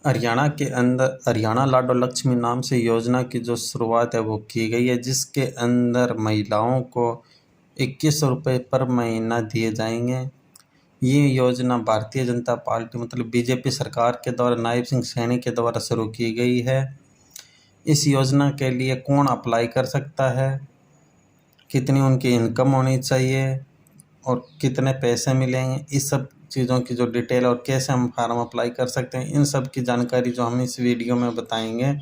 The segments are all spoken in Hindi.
हरियाणा के अंदर हरियाणा लाडो लक्ष्मी नाम से योजना की जो शुरुआत है वो की गई है, जिसके अंदर महिलाओं को 2100 रुपये पर महीना दिए जाएंगे। ये योजना भारतीय जनता पार्टी मतलब बीजेपी सरकार के द्वारा नायब सिंह सैनी के द्वारा शुरू की गई है। इस योजना के लिए कौन अप्लाई कर सकता है, कितनी उनकी इनकम होनी चाहिए और कितने पैसे मिलेंगे, इस सब चीज़ों की जो डिटेल और कैसे हम फार्म अप्लाई कर सकते हैं, इन सब की जानकारी जो हम इस वीडियो में बताएंगे।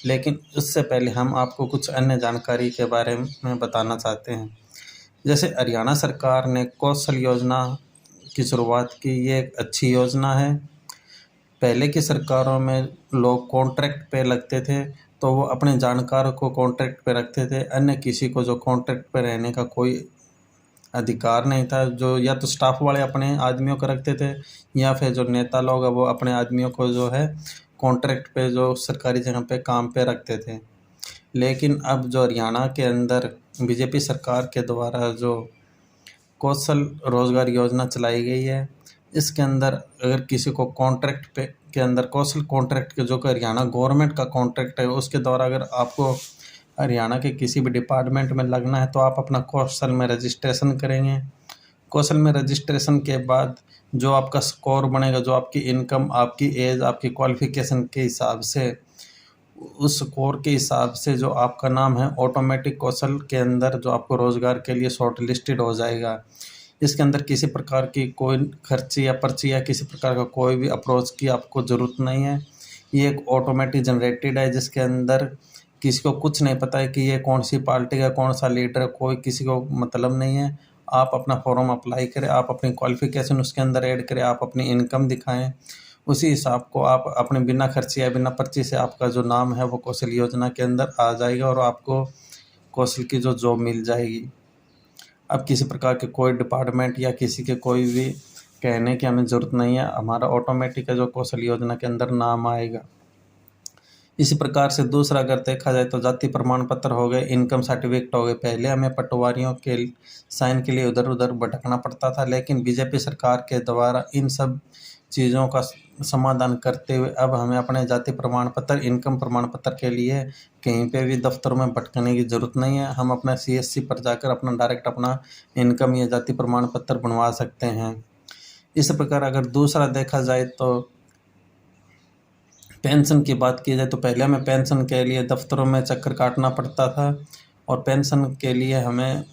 लेकिन उससे पहले हम आपको कुछ अन्य जानकारी के बारे में बताना चाहते हैं। जैसे हरियाणा सरकार ने कौशल योजना की शुरुआत की, ये एक अच्छी योजना है। पहले की सरकारों में लोग कॉन्ट्रैक्ट पे लगते थे, तो वो अपने जानकार को कॉन्ट्रैक्ट पे रखते थे, अन्य किसी को जो कॉन्ट्रैक्ट पे रहने का कोई अधिकार नहीं था। जो या तो स्टाफ वाले अपने आदमियों को रखते थे या फिर जो नेता लोग हैं वो अपने आदमियों को जो है कॉन्ट्रैक्ट पे जो सरकारी जगह पे काम पे रखते थे। लेकिन अब जो हरियाणा के अंदर बीजेपी सरकार के द्वारा जो कौशल रोजगार योजना चलाई गई है, इसके अंदर अगर किसी को कॉन्ट्रैक्ट पे के अंदर कौशल कॉन्ट्रैक्ट के जो कि हरियाणा गवर्नमेंट का कॉन्ट्रैक्ट है, उसके द्वारा अगर आपको हरियाणा के किसी भी डिपार्टमेंट में लगना है तो आप अपना कौशल में रजिस्ट्रेशन करेंगे। कौशल में रजिस्ट्रेशन के बाद जो आपका स्कोर बनेगा, जो आपकी इनकम, आपकी एज, आपकी क्वालिफिकेशन के हिसाब से, उस स्कोर के हिसाब से जो आपका नाम है ऑटोमेटिक कौशल के अंदर जो आपको रोज़गार के लिए शॉर्ट लिस्टेड हो जाएगा। इसके अंदर किसी प्रकार की कोई खर्ची या पर्ची या किसी प्रकार का कोई भी अप्रोच की आपको ज़रूरत नहीं है। ये एक ऑटोमेटिक जनरेटेड है, जिसके अंदर किसी को कुछ नहीं पता है कि ये कौन सी पार्टी का कौन सा लीडर है, कोई किसी को मतलब नहीं है। आप अपना फॉर्म अप्लाई करें, आप अपनी क्वालिफिकेशन उसके अंदर ऐड करें, आप अपनी इनकम दिखाएं, उसी हिसाब को आप अपने बिना खर्चे या बिना पर्ची से आपका जो नाम है वो कौशल योजना के अंदर आ जाएगा और आपको कौशल की जो जॉब मिल जाएगी। अब किसी प्रकार के कोई डिपार्टमेंट या किसी के कोई भी कहने की हमें ज़रूरत नहीं है, हमारा ऑटोमेटिक है जो कौशल योजना के अंदर नाम आएगा। इसी प्रकार से दूसरा अगर देखा जाए तो जाति प्रमाण पत्र हो गए, इनकम सर्टिफिकेट हो गए। पहले हमें पटवारियों के साइन के लिए उधर उधर भटकना पड़ता था, लेकिन बीजेपी सरकार के द्वारा इन सब चीज़ों का समाधान करते हुए अब हमें अपने जाति प्रमाण पत्र, इनकम प्रमाण पत्र के लिए कहीं पे भी दफ्तरों में भटकने की ज़रूरत नहीं है। हम अपना CSC पर जाकर अपना डायरेक्ट अपना इनकम या जाति प्रमाण पत्र बनवा सकते हैं। इस प्रकार अगर दूसरा देखा जाए तो पेंशन की बात की जाए तो पहले हमें पेंशन के लिए दफ्तरों में चक्कर काटना पड़ता था और पेंशन के लिए हमें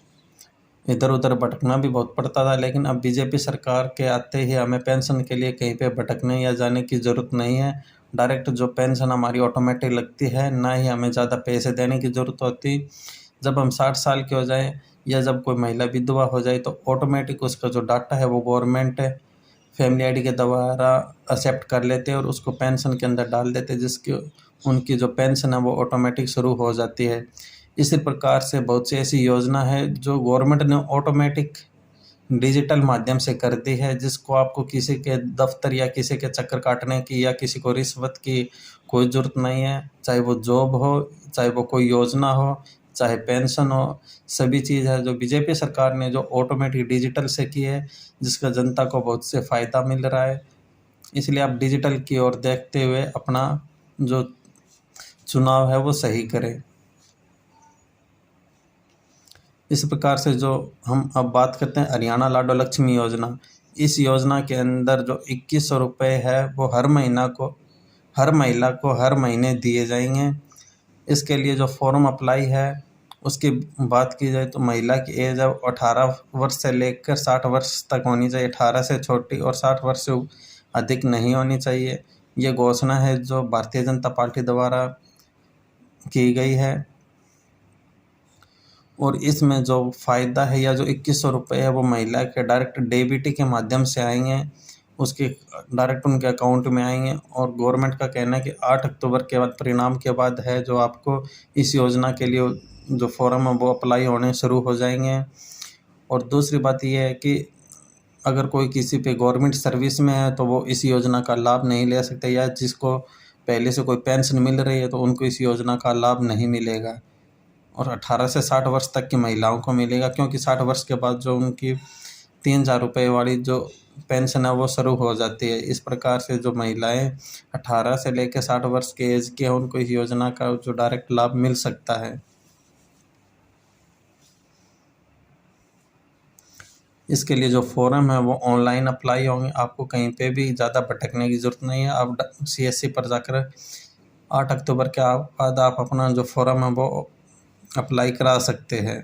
इधर उधर भटकना भी बहुत पड़ता था। लेकिन अब बीजेपी सरकार के आते ही हमें पेंशन के लिए कहीं पे भटकने या जाने की ज़रूरत नहीं है। डायरेक्ट जो पेंशन हमारी ऑटोमेटिक लगती है, ना ही हमें ज़्यादा पैसे देने की ज़रूरत होती। जब हम 60 साल के हो जाए या जब कोई महिला विधवा हो जाए तो ऑटोमेटिक उसका जो डाटा है वो गवर्नमेंट फैमिली आईडी के द्वारा एक्सेप्ट कर लेते हैं और उसको पेंशन के अंदर डाल देते हैं, जिसकी उनकी जो पेंशन है वो ऑटोमेटिक शुरू हो जाती है। इसी प्रकार से बहुत सी ऐसी योजना है जो गवर्नमेंट ने ऑटोमेटिक डिजिटल माध्यम से कर दी है, जिसको आपको किसी के दफ्तर या किसी के चक्कर काटने की या किसी को रिश्वत की कोई ज़रूरत नहीं है। चाहे वो जॉब हो, चाहे वो कोई योजना हो, चाहे पेंशन हो, सभी चीज़ है जो बीजेपी सरकार ने जो ऑटोमेटिक डिजिटल से की है, जिसका जनता को बहुत से फ़ायदा मिल रहा है। इसलिए आप डिजिटल की ओर देखते हुए अपना जो चुनाव है वो सही करें। इस प्रकार से जो हम अब बात करते हैं हरियाणा लाडो लक्ष्मी योजना, इस योजना के अंदर जो 2100 रुपये है वो हर महिला को हर महीने दिए जाएंगे। इसके लिए जो फॉर्म अप्लाई है उसकी बात की जाए तो महिला की एज अब 18 वर्ष से लेकर 60 वर्ष तक होनी चाहिए, 18 से छोटी और 60 वर्ष से अधिक नहीं होनी चाहिए। ये घोषणा है जो भारतीय जनता पार्टी द्वारा की गई है और इसमें जो फ़ायदा है या जो 2100 रुपये है वो महिला के डायरेक्ट DBT के माध्यम से आएंगे, उसके डायरेक्ट उनके अकाउंट में आएंगे। और गवर्नमेंट का कहना है कि 8 अक्टूबर के बाद परिणाम के बाद है जो आपको इस योजना के लिए जो फॉर्म है वो अप्लाई होने शुरू हो जाएंगे। और दूसरी बात यह है कि अगर कोई किसी पे गवर्नमेंट सर्विस में है तो वो इस योजना का लाभ नहीं ले सकते, या जिसको पहले से कोई पेंशन मिल रही है तो उनको इस योजना का लाभ नहीं मिलेगा। और 18 से 60 वर्ष तक की महिलाओं को मिलेगा, क्योंकि 60 वर्ष के बाद जो उनकी 3000 रुपये वाली जो पेंशन है वो शुरू हो जाती है। इस प्रकार से जो महिलाएं 18 से लेकर 60 वर्ष के एज की हैं उनको इस योजना का जो डायरेक्ट लाभ मिल सकता है। इसके लिए जो फॉर्म है वो ऑनलाइन अप्लाई होंगे, आपको कहीं पे भी ज़्यादा भटकने की ज़रूरत नहीं है। आप CSC पर जाकर 8 अक्टूबर के बाद आप अपना जो फॉर्म है वो अप्लाई करा सकते हैं।